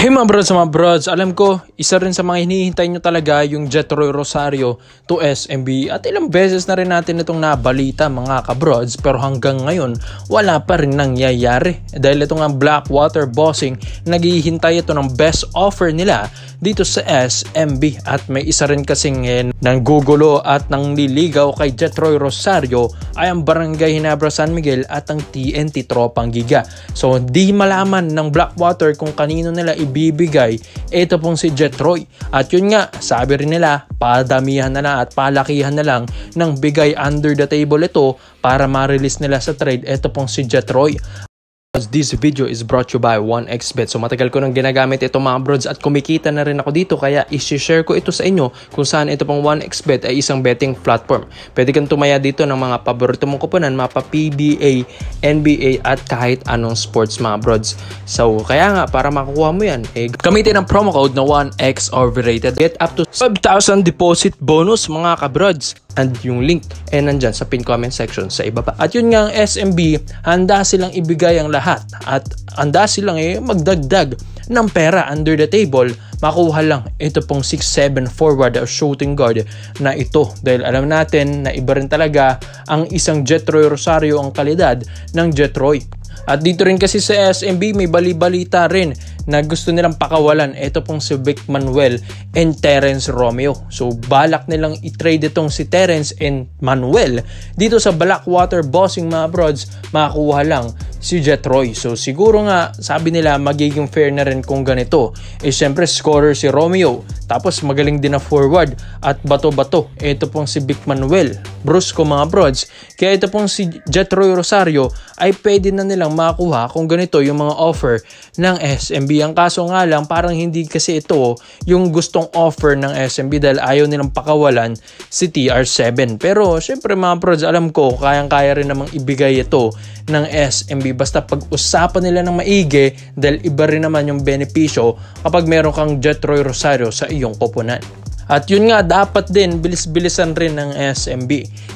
Hey mga brods, alam ko, isa rin sa mga hinihintay nyo talaga yung Jethroy Rosario to SMB at ilang beses na rin natin itong nabalita mga kabrods pero hanggang ngayon wala pa rin nangyayari dahil ito nga Blackwater Bossing naghihintay ito ng best offer nila dito sa SMB at may isa rin kasing nanggugulo at nangliligaw kay Jethroy Rosario ay ang Barangay Ginebra San Miguel at ang TNT Tropang Giga. So di malaman ng Blackwater kung kanino nila ibibigay ito pong si Jethroy. At yun nga, sabi rin nila, padamihan na lang at palakihan na lang ng bigay under the table ito para ma-release nila sa trade ito pong si Jethroy. This video is brought to you by 1xBet. So matagal ko nang ginagamit ito mga brods at kumikita na rin ako dito kaya i-share ko ito sa inyo kung saan ito pong 1xBet ay isang betting platform. Pwede kang tumaya dito ng mga paborito mong kuponan, mapa PBA, NBA at kahit anong sports mga brods. So kaya nga para makukuha mo yan, gamitin ang promo code na 1x overrated. Get up to 5,000 deposit bonus mga kabrods. And yung link ay nandyan sa pin comment section sa ibaba. At yun nga ang SMB, handa silang ibigay ang lahat at handa silang magdagdag ng pera under the table. Makuha lang ito pong 6'7 forward or shooting guard na ito. Dahil alam natin na iba rin talaga ang isang Jethroy Rosario ang kalidad ng Jethroy. At dito rin kasi sa SMB may bali-balita rin na gusto nilang pakawalan ito pong si Vic Manuel and Terence Romeo. So balak nilang i-trade itong si Terence and Manuel dito sa Blackwater Bossing mga brods, makakuha lang si Jethroy. So siguro nga sabi nila magiging fair na rin kung ganito. Syempre scorer si Romeo, tapos magaling din na forward at bato-bato ito pong si Vic Manuel Brusco mga brods. Kaya ito pong si Jethroy Rosario ay pwede na nilang makuha kung ganito yung mga offer ng SMB. Ang kaso nga lang parang hindi kasi ito yung gustong offer ng SMB dahil ayaw nilang pakawalan si TR7. Pero syempre mga brods, alam ko kayang-kaya rin namang ibigay ito ng SMB basta pag-usapan nila ng maigi dahil iba rin naman yung benepisyo kapag meron kang Jethroy Rosario sa iyong koponan. At yun nga, dapat din bilis-bilisan rin ng SMB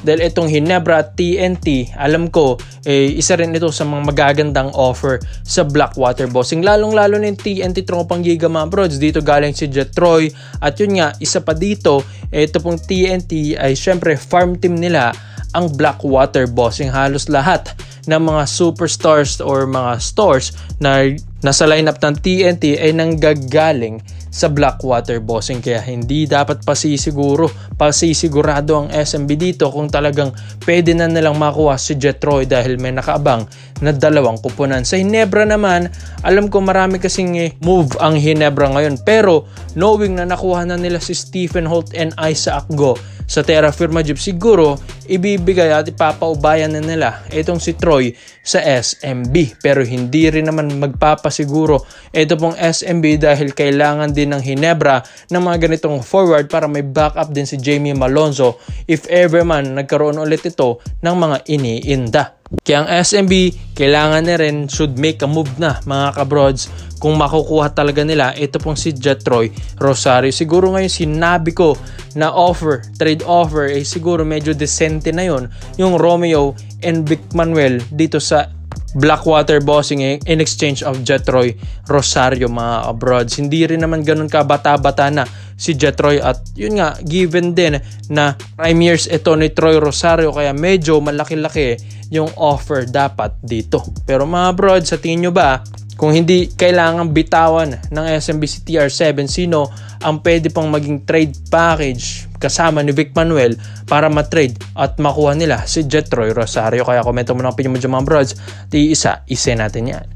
dahil itong Ginebra at TNT, alam ko isa rin ito sa mga magagandang offer sa Blackwater Bossing, lalong-lalo na yung TNT Tropang Giga mga brods. Dito galing si Jethroy at yun nga, isa pa dito, ito pong TNT ay syempre farm team nila ang Blackwater Bossing. Halos lahat ng mga superstars or mga stars na nasa lineup ng TNT ay nanggagaling sa Blackwater Bossing, kaya hindi dapat pasisigurado ang SMB dito kung talagang pwede na nilang makuha si Jethroy dahil may nakaabang na 2 kuponan. Sa Ginebra naman, alam ko marami kasing move ang Ginebra ngayon, pero knowing na nakuha na nila si Stephen Holt and Isaac Go sa Terra Firma Jeep, siguro ibibigay at ipapaubayan na nila itong si Troy sa SMB. Pero hindi rin naman magpapasiguro ito pong SMB dahil kailangan din ng Ginebra ng mga ganitong forward para may backup din si Jamie Malonzo if ever man nagkaroon ulit ito ng mga iniinda. Kaya ang SMB kailangan na rin should make a move na mga kabrods kung makukuha talaga nila ito pong si Jethroy Rosario. Siguro ngayon sinabi ko na offer, trade offer siguro medyo decente na yon yung Romeo and Vic Manuel dito sa Blackwater Bossing in exchange of Jethroy Rosario mga kabrods. Hindi rin naman ganun ka bata-bata na si Jethroy at yun nga, given din na prime years ito ni Troy Rosario kaya medyo malaki-laki yung offer dapat dito. Pero mga brods, sa tingin nyo ba kung hindi kailangan bitawan ng SMB si TR7, sino ang pwede pang maging trade package kasama ni Vic Manuel para matrade at makuha nila si Jethroy Rosario? Kaya komento mo ng opinion mo dyan mga brods, isa natin yan.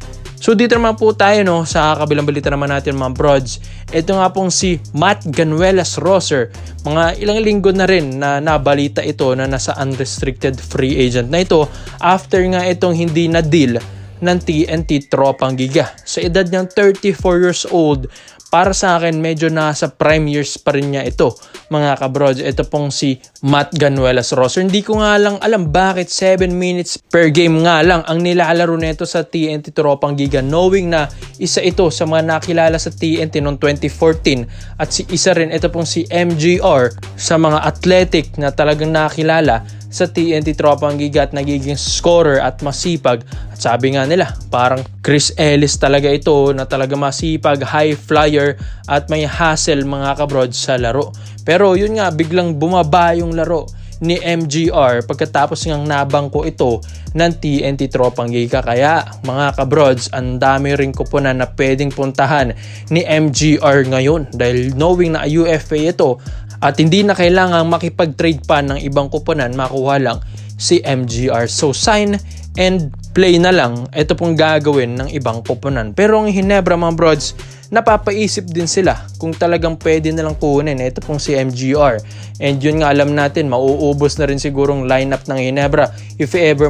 So dito naman po tayo sa kabilang balita naman natin mga brods. Ito nga pong si Matt Ganuelas-Rosser. Mga ilang linggo na rin na nabalita ito na nasa unrestricted free agent na ito after nga itong hindi na deal ng TNT Tropang Giga. Sa edad niyang 34 years old, para sa akin medyo nasa prime years pa rin niya ito mga kabrods. Ito pong si Matt Ganuelas Roster. Hindi ko nga lang alam bakit 7 minutes per game nga lang ang nilalaro nito sa TNT Tropang Giga, knowing na isa ito sa mga nakilala sa TNT noong 2014 at isa rin ito pong si MGR sa mga athletic na talagang nakilala sa TNT Tropang Giga at nagiging scorer at masipag. At sabi nga nila, parang Chris Ellis talaga ito na talaga masipag, high flyer at may hustle mga kabrods sa laro. Pero yun nga, biglang bumaba yung laro ni MGR pagkatapos ngang nabangko ito ng TNT Tropang Giga. Kaya mga kabrods, ang dami rin kuponan na pwedeng puntahan ni MGR ngayon dahil knowing na UFA ito at hindi na kailangang makipag-trade pa ng ibang kuponan, makuha lang si MGR. So sign and play na lang, ito pong gagawin ng ibang kuponan. Pero ang Ginebra mga brods, napapaisip din sila kung talagang pwede nalang kunin ito pong si MGR. And yun nga, alam natin, mauubos na rin sigurong lineup ng Ginebra. If ever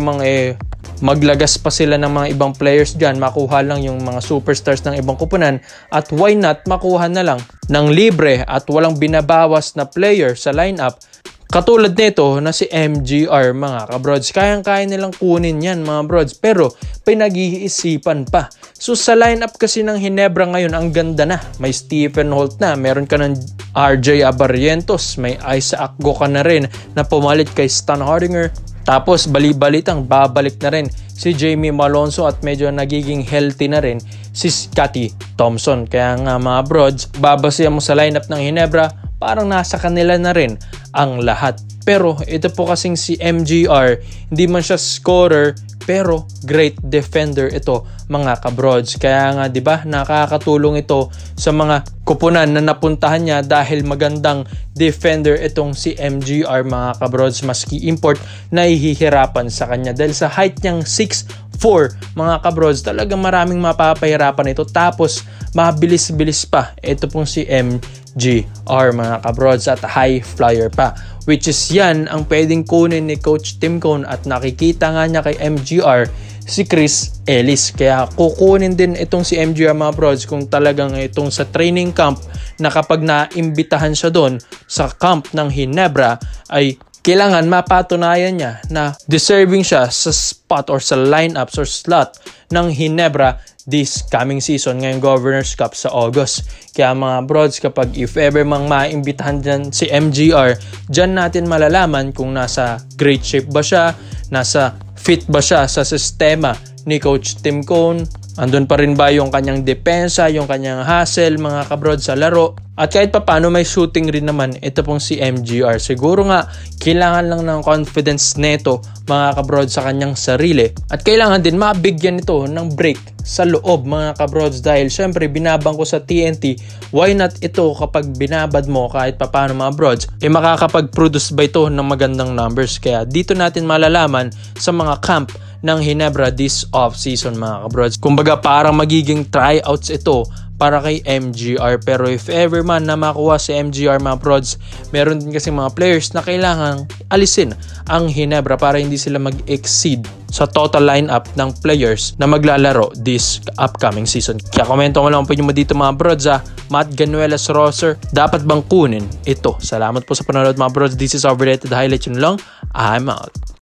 maglagas pa sila ng mga ibang players dyan, makuha lang yung mga superstars ng ibang kuponan, at why not makuha na lang ng libre at walang binabawas na player sa lineup katulad nito na si MGR mga kabrods. Kayang-kaya nilang kunin yan mga brods, pero pinag-iisipan pa. So sa lineup kasi ng Ginebra ngayon, ang ganda na. May Stephen Holt na, meron ka ng RJ Abarrientos, may Isaac Goka na rin na pumalit kay Stan Hardinger. Tapos bali-balitang babalik na rin si Jamie Malonzo at medyo nagiging healthy na rin si Scotty Thompson. Kaya nga mga brods, babasihan mo sa lineup ng Ginebra, parang nasa kanila na rin ang lahat. Pero ito po kasing si MGR, hindi man siya scorer pero great defender ito mga kabrods. Kaya nga 'di ba, nakakatulong ito sa mga kupunan na napuntahan niya dahil magandang defender itong si MGR mga kabrods. Maski import, nahihirapan sa kanya dahil sa height niyang 6'4" mga kabrods, talagang maraming mapapahirapan ito. Tapos mabilis-bilis pa ito pong si MGR mga kabrods at high flyer pa, which is yan ang pwedeng kunin ni Coach Tim Cone at nakikita nga niya kay MGR si Chris Ellis. Kaya kukunin din itong si MGR mga brods kung talagang itong sa training camp na kapag naimbitahan siya doon sa camp ng Ginebra ay kailangan mapatunayan niya na deserving siya sa spot or sa lineups or slot ng Ginebra this coming season ngayong Governors Cup sa August. Kaya mga brods, kapag if ever mang maimbitahan dyan si MGR, dyan natin malalaman kung nasa great shape ba siya, nasa fit ba siya sa sistema ni Coach Tim Cone, andun pa rin ba yung kanyang depensa, yung kanyang hustle mga kabrods sa laro. At kahit pa paano may shooting rin naman ito pong si MGR. Siguro nga kailangan lang ng confidence neto mga kabrods sa kanyang sarili. At kailangan din mabigyan ito ng break sa loob mga kabrods dahil syempre binabang ko sa TNT. Why not ito kapag binabad mo kahit pa paano mga brods, makakapag-produce ba ito ng magandang numbers. Kaya dito natin malalaman sa mga camp ng Ginebra this off-season mga kabrods. Kumbaga parang magiging tryouts ito para kay MGR. Pero if ever man na makuha si MGR mga brods, meron din kasi mga players na kailangan alisin ang Ginebra para hindi sila mag-exceed sa total lineup ng players na maglalaro this upcoming season. Kaya komento mo lang po nyo dito mga brods Matt Ganuelas Roster, dapat bang kunin ito? Salamat po sa panonood mga brods. This is Overrated Highlights yun lang. I'm out.